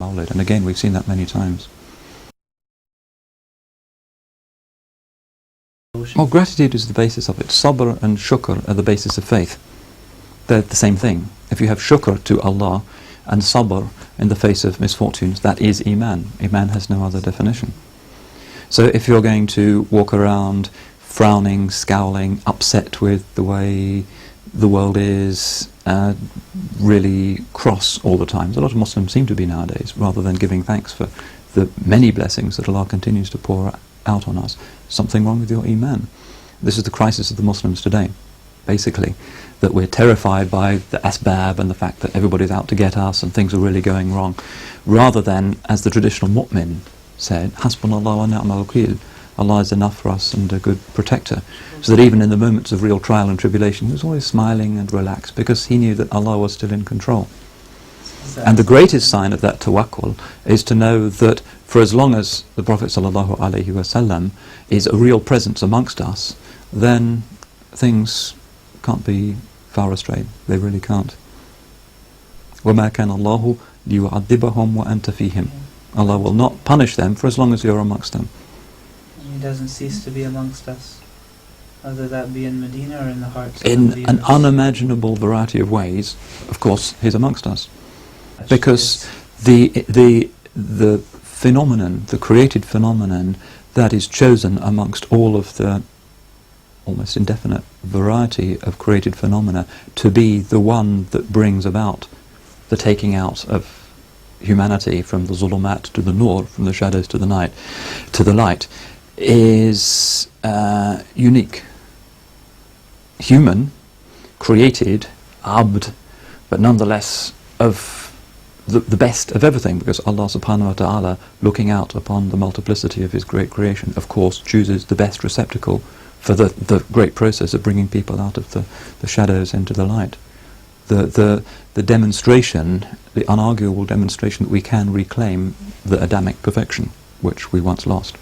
Mawlid, and again we've seen that many times. Well, gratitude is the basis of it. Sabr and shukr are the basis of faith. They're the same thing. If you have shukr to Allah and sabr in the face of misfortunes, that is iman. Iman has no other definition. So if you're going to walk around frowning, scowling, upset with the way the world is, really cross all the time, a lot of Muslims seem to be nowadays, rather than giving thanks for the many blessings that Allah continues to pour out on us, something wrong with your iman. This is the crisis of the Muslims today, basically, that we're terrified by the asbab and the fact that everybody's out to get us and things are really going wrong, rather than, as the traditional mu'min said, Hasbunallah wa ni'mal wakeel, Allah is enough for us and a good protector. So that even in the moments of real trial and tribulation, he was always smiling and relaxed, because he knew that Allah was still in control. And the greatest sign of that tawakkul is to know that for as long as the Prophet ﷺ is a real presence amongst us, then things can't be far astray. They really can't. وَمَا كَانَ اللَّهُ لِيُعَذِّبَهُمْ وَأَنْتَ فِيهِمْ. Allah will not punish them for as long as you're amongst them. He doesn't cease to be amongst us, whether that be in Medina or in the hearts of in believers. an unimaginable variety of ways. Of course, he's amongst us, because the phenomenon, the created phenomenon that is chosen amongst all of the almost indefinite variety of created phenomena to be the one that brings about the taking out of humanity from the zulumat to the nur, from the shadows to the night, to the light, is unique. Human, created, abd, but nonetheless of the best of everything, because Allah subhanahu wa ta'ala, looking out upon the multiplicity of his great creation, of course chooses the best receptacle for the great process of bringing people out of the shadows into the light. The demonstration, the unarguable demonstration that we can reclaim the Adamic perfection which we once lost.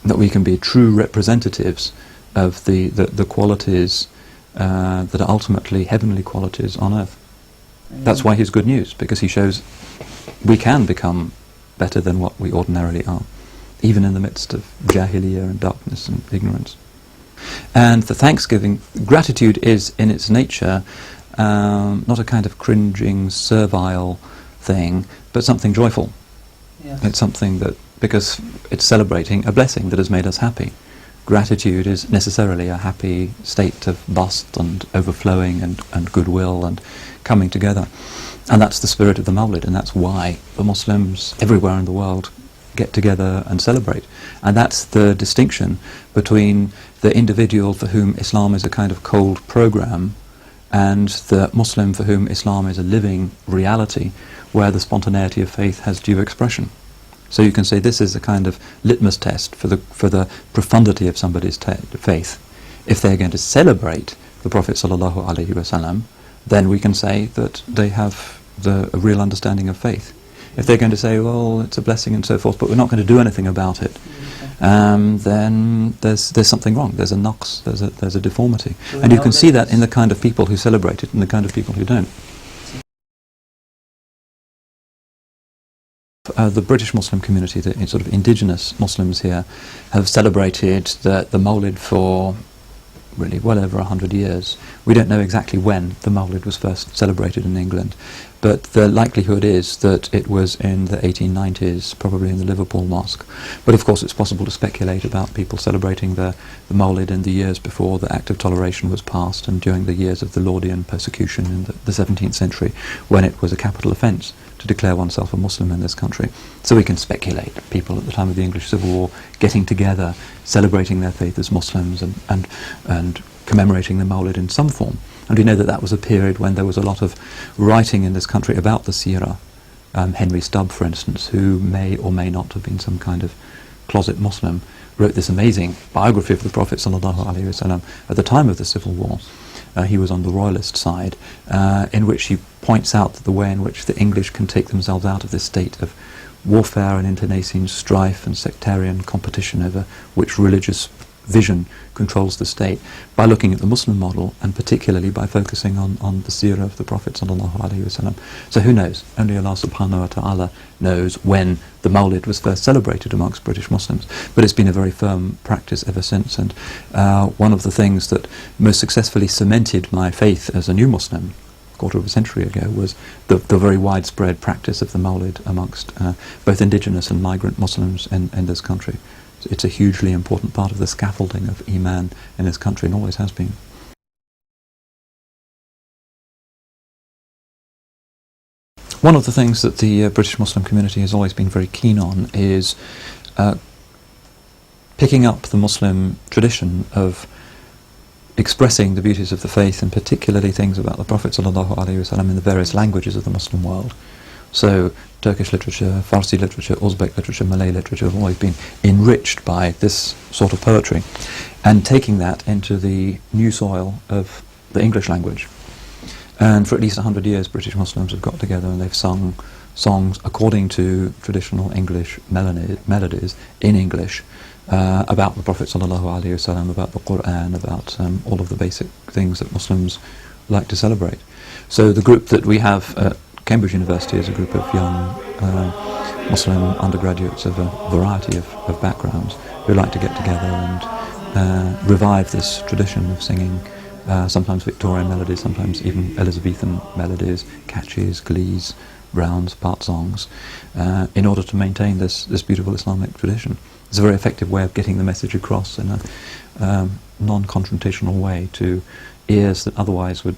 That we can be true representatives of the qualities that are ultimately heavenly qualities on earth. That's why he's good news, because he shows we can become better than what we ordinarily are, even in the midst of jahiliyyah and darkness and ignorance. And the thanksgiving, gratitude is in its nature not a kind of cringing, servile thing, but something joyful. Yes. It's something that, because it's celebrating a blessing that has made us happy. Gratitude is necessarily a happy state of bust and overflowing and goodwill and coming together. And that's the spirit of the Mawlid, and that's why the Muslims everywhere in the world get together and celebrate. And that's the distinction between the individual for whom Islam is a kind of cold program and the Muslim for whom Islam is a living reality where the spontaneity of faith has due expression. So you can say this is a kind of litmus test for the profundity of somebody's faith. If they're going to celebrate the Prophet ﷺ, then we can say that they have a real understanding of faith. If they're going to say, well, it's a blessing and so forth, but we're not going to do anything about it, then there's something wrong. There's a naqs, there's a deformity. And you can see that in the kind of people who celebrate it and the kind of people who don't. The British Muslim community, the sort of indigenous Muslims here, have celebrated the Mawlid for really well over 100 years. We don't know exactly when the Mawlid was first celebrated in England, but the likelihood is that it was in the 1890s, probably in the Liverpool Mosque. But of course it's possible to speculate about people celebrating the Mawlid in the years before the Act of Toleration was passed and during the years of the Laudian persecution in the 17th century, when it was a capital offence to declare oneself a Muslim in this country. So we can speculate people at the time of the English Civil War getting together, celebrating their faith as Muslims and commemorating the Mawlid in some form. And we know that that was a period when there was a lot of writing in this country about the seerah. Henry Stubb, for instance, who may or may not have been some kind of closet Muslim, wrote this amazing biography of the Prophet ﷺ at the time of the Civil War. He was on the royalist side, in which he points out the way in which the English can take themselves out of this state of warfare and internecine strife and sectarian competition over which religious vision controls the state, by looking at the Muslim model, and particularly by focusing on the seerah of the Prophet ﷺ. So who knows? Only Allah subhanahu wa ta'ala knows when the Mawlid was first celebrated amongst British Muslims, but it's been a very firm practice ever since. And one of the things that most successfully cemented my faith as a new Muslim quarter of a century ago was the very widespread practice of the Mawlid amongst both indigenous and migrant Muslims in this country. It's a hugely important part of the scaffolding of Iman in this country, and always has been. One of the things that the British Muslim community has always been very keen on is picking up the Muslim tradition of expressing the beauties of the faith, and particularly things about the Prophet ﷺ in the various languages of the Muslim world. So Turkish literature, Farsi literature, Uzbek literature, Malay literature have always been enriched by this sort of poetry, and taking that into the new soil of the English language. And for at least 100 years British Muslims have got together and they've sung songs according to traditional English melodies in English about the Prophet ﷺ, about the Qur'an, about all of the basic things that Muslims like to celebrate. So the group that we have at Cambridge University is a group of young Muslim undergraduates of a variety of backgrounds who like to get together and revive this tradition of singing sometimes Victorian melodies, sometimes even Elizabethan melodies, catches, glees, rounds, part songs, in order to maintain this beautiful Islamic tradition. It's a very effective way of getting the message across in a non-confrontational way to ears that otherwise would